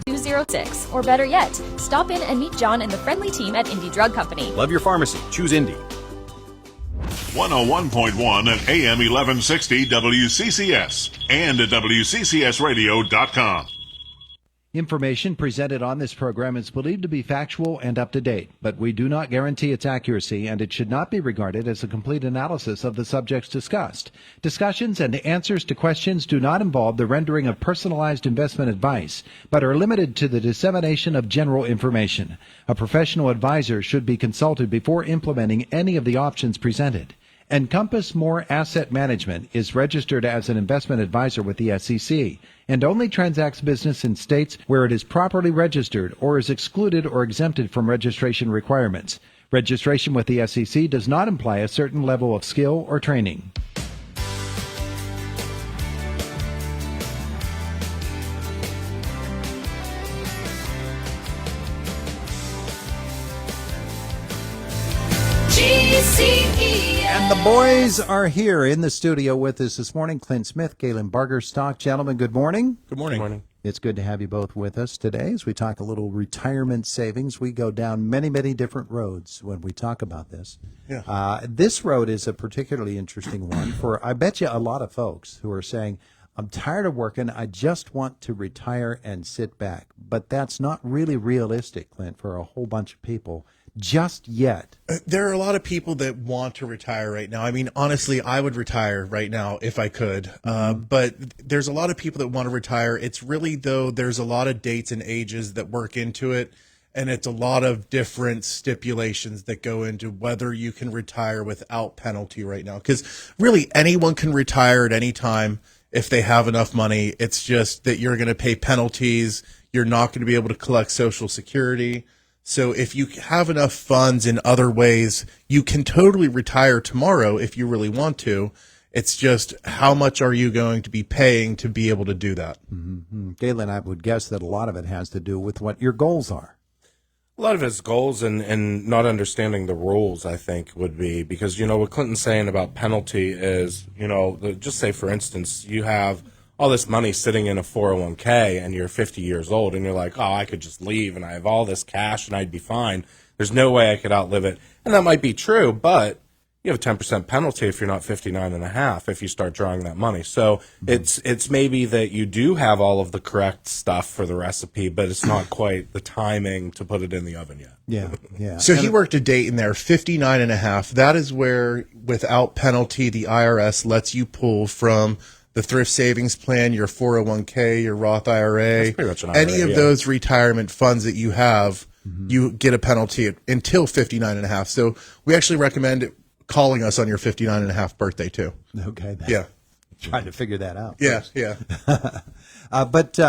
206. Or better yet, stop in and meet John and the friendly team at Indy Drug Company. Love your pharmacy. Choose Indy. 101.1 and AM 1160 WCCS and at WCCSradio.com. Information presented on this program is believed to be factual and up to date, but we do not guarantee its accuracy, and it should not be regarded as a complete analysis of the subjects discussed. Discussions and answers to questions do not involve the rendering of personalized investment advice, but are limited to the dissemination of general information. A professional advisor should be consulted before implementing any of the options presented. Encompass More Asset Management is registered as an investment advisor with the SEC and only transacts business in states where it is properly registered or is excluded or exempted from registration requirements. Registration with the SEC does not imply a certain level of skill or training. GCES. And the boys are here in the studio with us this morning. Clint Smith, Galen, Bargerstock. Gentlemen, good morning. Good morning. Good morning. It's good to have you both with us today as we talk a little retirement savings. We go down many, many different roads when we talk about this. Yeah. This road is a particularly interesting one for, I bet you, a lot of folks who are saying, I'm tired of working. I just want to retire and sit back. But that's not really realistic, Clint, for a whole bunch of people just yet. There are a lot of people that want to retire right now. I mean, honestly, I would retire right now if I could. But there's a lot of people that want to retire. It's really, though, there's a lot of dates and ages that work into it. And it's a lot of different stipulations that go into whether you can retire without penalty right now. Because really, anyone can retire at any time if they have enough money. It's just that you're going to pay penalties. You're not going to be able to collect Social Security. So if you have enough funds in other ways, you can totally retire tomorrow if you really want to. It's just how much are you going to be paying to be able to do that? Mm-hmm. Galen, I would guess that a lot of it has to do with what your goals are. A lot of it's goals and not understanding the rules, I think, would be. Because, you know, what Clinton's saying about penalty is, you know, just say, for instance, you have all this money sitting in a 401k and you're 50 years old and you're like, oh, I could just leave and I have all this cash and I'd be fine. There's no way I could outlive it. And that might be true, but you have a 10% penalty if you're not 59 and a half if you start drawing that money. So it's maybe that you do have all of the correct stuff for the recipe, but it's not quite the timing to put it in the oven yet. Yeah. So he worked a date in there, 59 and a half. That is where, without penalty, the IRS lets you pull from the thrift savings plan, your 401k, your Roth IRA, That's pretty much an IRA, any of those retirement funds that you have, you get a penalty until 59 and a half. So we actually recommend calling us on your 59 and a half birthday too. Okay. Yeah. Trying to figure that out. Yeah. First. Yeah. But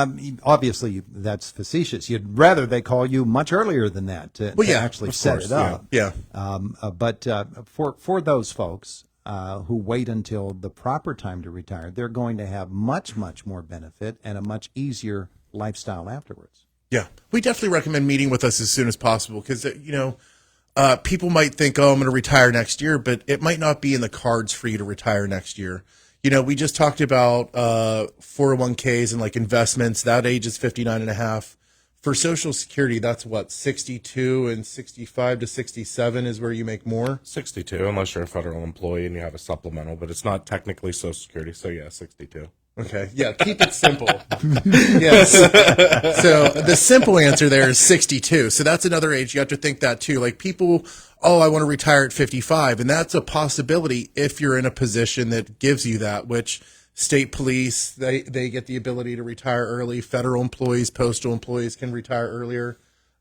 obviously that's facetious. You'd rather they call you much earlier than that to actually set it up. Yeah. But for those folks who wait until the proper time to retire, they're going to have much, much more benefit and a much easier lifestyle afterwards. Yeah. We definitely recommend meeting with us as soon as possible because, people might think, oh, I'm going to retire next year, but it might not be in the cards for you to retire next year. You know, we just talked about 401ks and like investments. That age is 59 and a half. For Social Security, that's what, 62 and 65 to 67 is where you make more? 62, unless you're a federal employee and you have a supplemental, but it's not technically Social Security, so yeah, 62. Okay. Yeah. Keep it simple. Yes. So the simple answer there is 62. So that's another age. You have to think that too. Like people, oh, I want to retire at 55. And that's a possibility if you're in a position that gives you that, which state police, they get the ability to retire early. Federal employees, postal employees can retire earlier.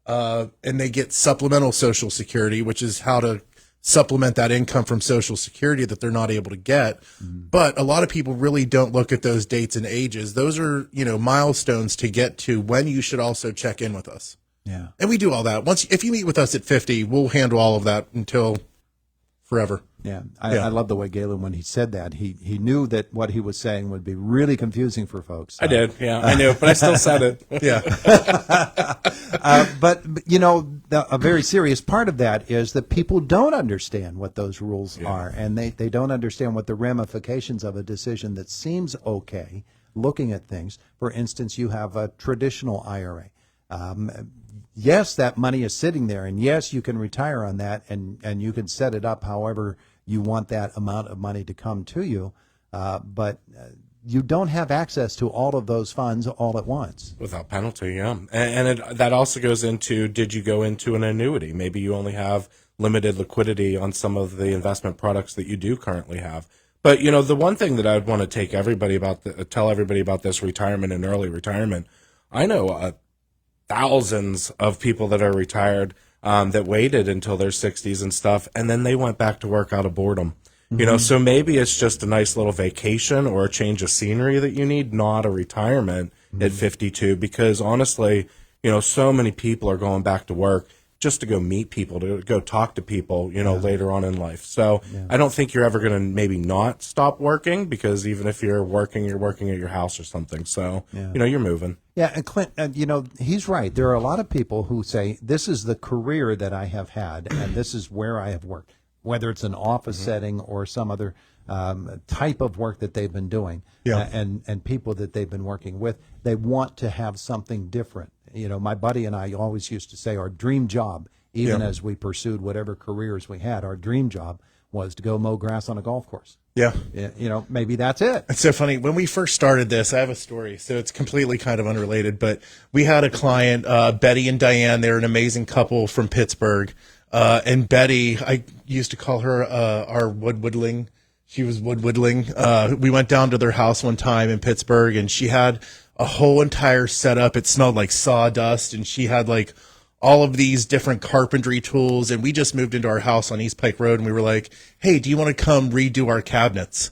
And they get supplemental Social Security, which is how to supplement that income from Social Security that they're not able to get. But a lot of people really don't look at those dates and ages. Those are, milestones to get to when you should also check in with us. Yeah. And we do all that. If you meet with us at 50, we'll handle all of that until forever. Yeah. I love the way Galen, when he said that, he knew that what he was saying would be really confusing for folks. I did. Yeah, I knew, but I still said it. Yeah. But a very serious part of that is that people don't understand what those rules are, and they don't understand what the ramifications of a decision that seems okay, looking at things. For instance, you have a traditional IRA. Yes, that money is sitting there, and yes, you can retire on that, and you can set it up however you want that amount of money to come to you, but you don't have access to all of those funds all at once. Without penalty, yeah. That also goes into, did you go into an annuity? Maybe you only have limited liquidity on some of the investment products that you do currently have. But, the one thing that I'd want to tell everybody about this retirement and early retirement, I know thousands of people that are retired that waited until their 60s and stuff, and then they went back to work out of boredom. So maybe it's just a nice little vacation or a change of scenery that you need, not a retirement at 52, because honestly, so many people are going back to work just to go meet people, to go talk to people, later on in life. So I don't think you're ever going to maybe not stop working, because even if you're working at your house or something. So, you're moving. Yeah, and Clint, he's right. There are a lot of people who say, this is the career that I have had, and this is where I have worked, whether it's an office setting or some other type of work that they've been doing, and people that they've been working with. They want to have something different. My buddy and I always used to say our dream job, even as we pursued whatever careers we had, our dream job was to go mow grass on a golf course. Yeah. Maybe that's it. It's so funny. When we first started this, I have a story, so it's completely kind of unrelated, but we had a client, Betty and Diane. They're an amazing couple from Pittsburgh. And Betty, I used to call her our woodwidling. She was woodwidling. We went down to their house one time in Pittsburgh, and she had a whole entire setup. It smelled like sawdust, and she had like all of these different carpentry tools. And we just moved into our house on East Pike Road, and we were like, hey, do you want to come redo our cabinets?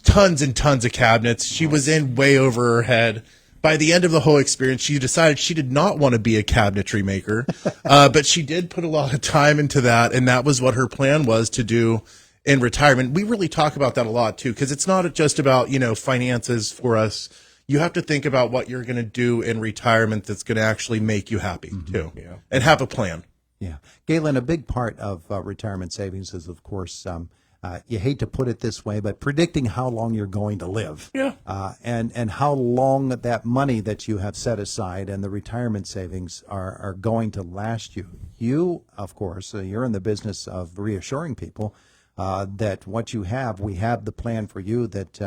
Tons and tons of cabinets. She was in way over her head. By the end of the whole experience, she decided she did not want to be a cabinetry maker, but she did put a lot of time into that, and that was what her plan was to do in retirement. We really talk about that a lot, too, because it's not just about, finances for us. You have to think about what you're going to do in retirement that's going to actually make you happy, too, and have a plan. Yeah. Galen, a big part of retirement savings is, of course, you hate to put it this way, but predicting how long you're going to live. Yeah. And how long that money that you have set aside and the retirement savings are going to last you. You, of course, you're in the business of reassuring people that what you have, we have the plan for you that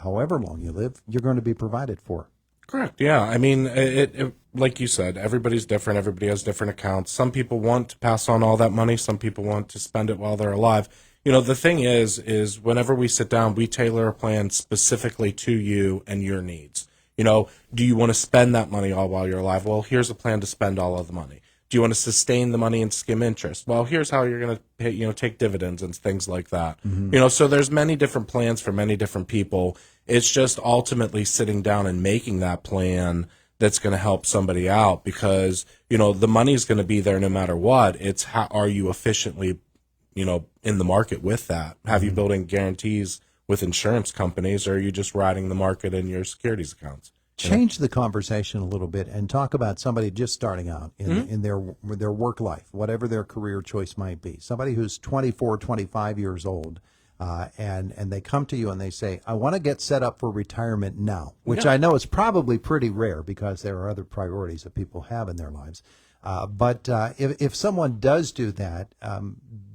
however long you live, you're going to be provided for. Correct. Yeah. I mean, it like you said, everybody's different. Everybody has different accounts. Some people want to pass on all that money. Some people want to spend it while they're alive. The thing is whenever we sit down, we tailor a plan specifically to you and your needs. Do you want to spend that money all while you're alive? Well, here's a plan to spend all of the money. Do you want to sustain the money and skim interest? Well, here's how you're going to pay, take dividends and things like that. So there's many different plans for many different people. It's just ultimately sitting down and making that plan that's going to help somebody out, because, the money's going to be there no matter what. It's how are you efficiently in the market with that? Have you building guarantees with insurance companies, or are you just riding the market in your securities accounts? Change the conversation a little bit and talk about somebody just starting out in their work life, whatever their career choice might be. Somebody who's 24, 25 years old, and they come to you and they say, I want to get set up for retirement now, which I know is probably pretty rare because there are other priorities that people have in their lives. But if someone does do that,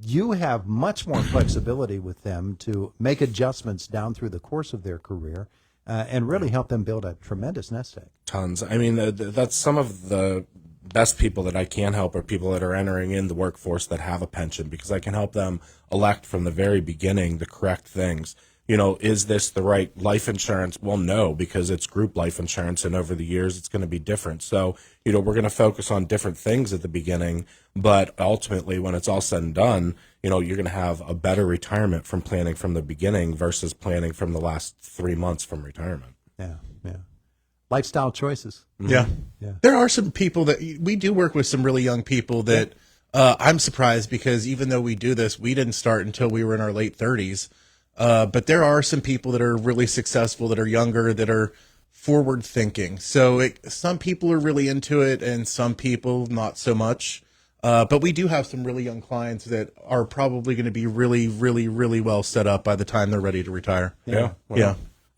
you have much more flexibility with them to make adjustments down through the course of their career and really help them build a tremendous nest egg. Tons. I mean, that's some of the best people that I can help are people that are entering in the workforce that have a pension, because I can help them elect from the very beginning the correct things. Is this the right life insurance? Well, no, because it's group life insurance, and over the years it's going to be different. So, we're going to focus on different things at the beginning, but ultimately when it's all said and done, you're going to have a better retirement from planning from the beginning versus planning from the last 3 months from retirement. Yeah. Lifestyle choices. Yeah. There are some people that we do work with, some really young people that I'm surprised, because even though we do this, we didn't start until we were in our late 30s. But there are some people that are really successful, that are younger, that are forward thinking. So some people are really into it and some people not so much. But we do have some really young clients that are probably going to be really, really, really well set up by the time they're ready to retire. Yeah.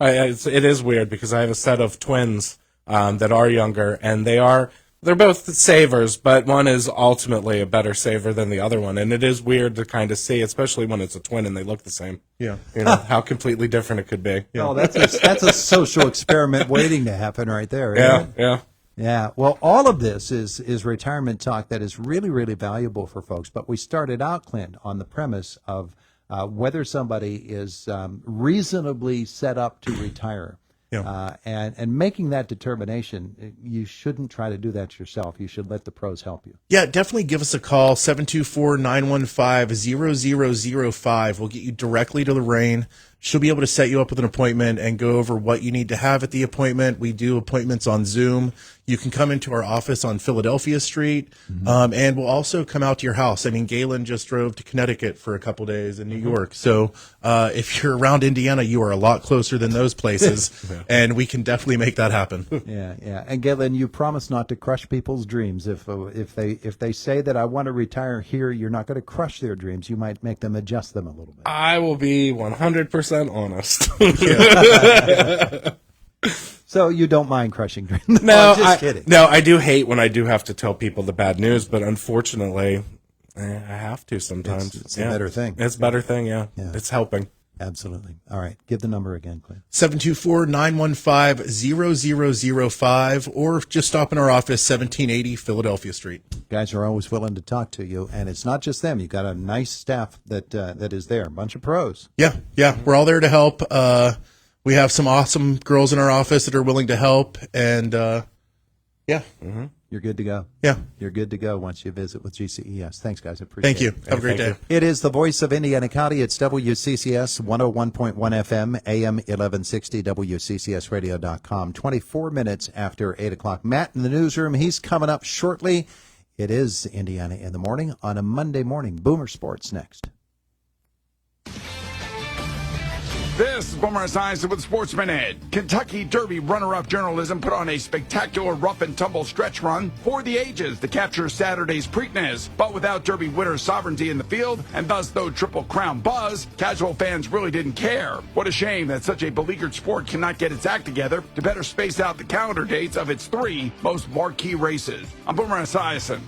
It is weird because I have a set of twins that are younger, and they are They're both savers, but one is ultimately a better saver than the other one. And it is weird to kind of see, especially when it's a twin and they look the same. Yeah. You know, how completely different it could be. Oh, that's a social experiment waiting to happen right there. Yeah, Isn't it? yeah. Yeah. Well, all of this is retirement talk that is really, really valuable for folks. But we started out, Clint, on the premise of whether somebody is reasonably set up to retire. Yeah. And making that determination, you shouldn't try to do that yourself. You should let the pros help you. Yeah, definitely give us a call, 724-915-0005. We'll get you directly to Lorraine. She'll be able to set you up with an appointment and go over what you need to have at the appointment. We do appointments on Zoom. You can come into our office on Philadelphia Street, and we'll also come out to your house. I mean, Galen just drove to Connecticut for a couple days in New York. So if you're around Indiana, you are a lot closer than those places, and we can definitely make that happen. Yeah. And Galen, you promise not to crush people's dreams. If they say that I want to retire here, you're not going to crush their dreams. You might make them adjust them a little bit. I will be 100% honest. So you don't mind crushing dreams? No, I'm just kidding. No, I do hate when I do have to tell people the bad news, but unfortunately, I have to sometimes. It's a better thing. It's a better thing, yeah. It's helping. Absolutely. All right. Give the number again, Clint. 724-915-0005, or just stop in our office, 1780 Philadelphia Street. Guys are always willing to talk to you, and it's not just them. You've got a nice staff that is there, a bunch of pros. Yeah. We're all there to help. We have some awesome girls in our office that are willing to help, and yeah. Mm-hmm. You're good to go. Yeah. You're good to go once you visit with GCES. Thanks, guys. I appreciate it. Thank you. Have a great day. It is the voice of Indiana County. It's WCCS 101.1 FM, AM 1160, WCCSradio.com. 24 minutes after 8 o'clock. Matt in the newsroom. He's coming up shortly. It is Indiana in the Morning on a Monday morning. Boomer Sports next. This is Boomer Esiason with Sports Minute. Kentucky Derby runner-up journalism put on a spectacular rough-and-tumble stretch run for the ages to capture Saturday's Preakness. But without Derby winner sovereignty in the field, and thus no Triple Crown buzz, casual fans really didn't care. What a shame that such a beleaguered sport cannot get its act together to better space out the calendar dates of its three most marquee races. I'm Boomer Esiason.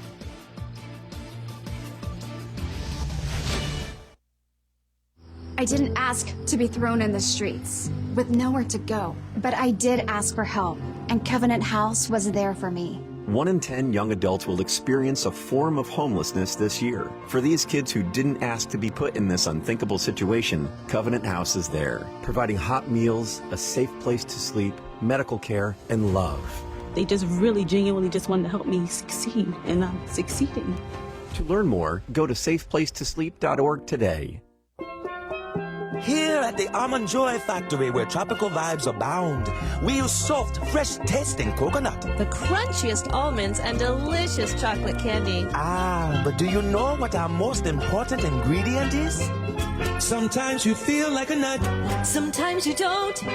I didn't ask to be thrown in the streets with nowhere to go, but I did ask for help, and Covenant House was there for me. 1 in 10 young adults will experience a form of homelessness this year. For these kids who didn't ask to be put in this unthinkable situation, Covenant House is there, providing hot meals, a safe place to sleep, medical care, and love. They just really genuinely just wanted to help me succeed, and I'm succeeding. To learn more, go to safeplacetosleep.org today. Here at the Almond Joy Factory, where tropical vibes abound, we use soft, fresh-tasting coconut. The crunchiest almonds and delicious chocolate candy. Ah, but do you know what our most important ingredient is? Sometimes you feel like a nut. Sometimes you don't.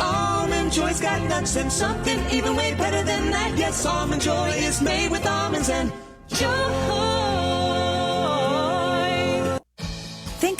Almond Joy's got nuts and something even way better than that. Yes, Almond Joy is made with almonds and joy.